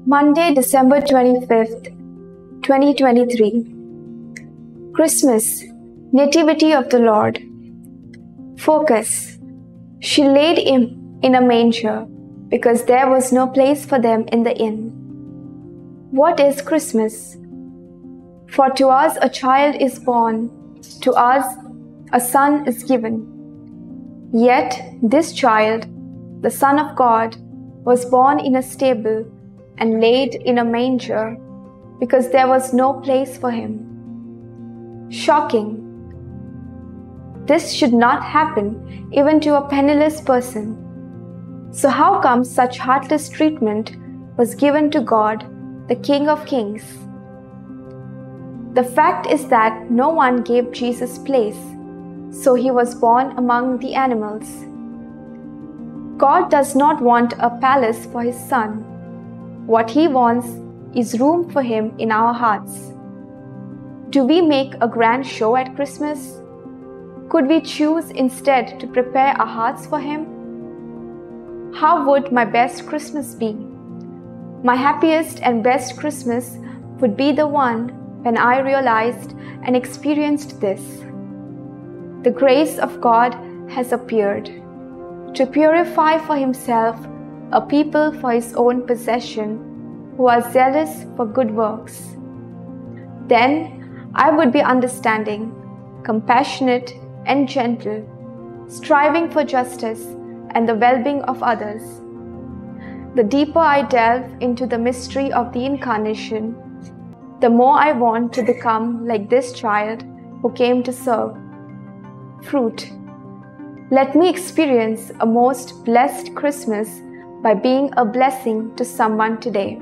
Monday, December 25th, 2023. Christmas, Nativity of the Lord. Focus. She laid him in a manger because there was no place for them in the inn. What is Christmas? For to us a child is born, to us a son is given. Yet this child, the Son of God, was born in a stable and laid in a manger because there was no place for him. Shocking. This should not happen even to a penniless person. So how come such heartless treatment was given to God, the King of Kings? The fact is that no one gave Jesus place, so he was born among the animals. God does not want a palace for his son. What he wants is room for him in our hearts. Do we make a grand show at Christmas? Could we choose instead to prepare our hearts for him? How would my best Christmas be? My happiest and best Christmas would be the one when I realized and experienced this. The grace of God has appeared to purify for himself a people for his own possession who are zealous for good works. Then I would be understanding, compassionate and gentle, striving for justice and the well-being of others. The deeper I delve into the mystery of the Incarnation, the more I want to become like this child who came to serve. Fruit. Let me experience a most blessed Christmas by being a blessing to someone today.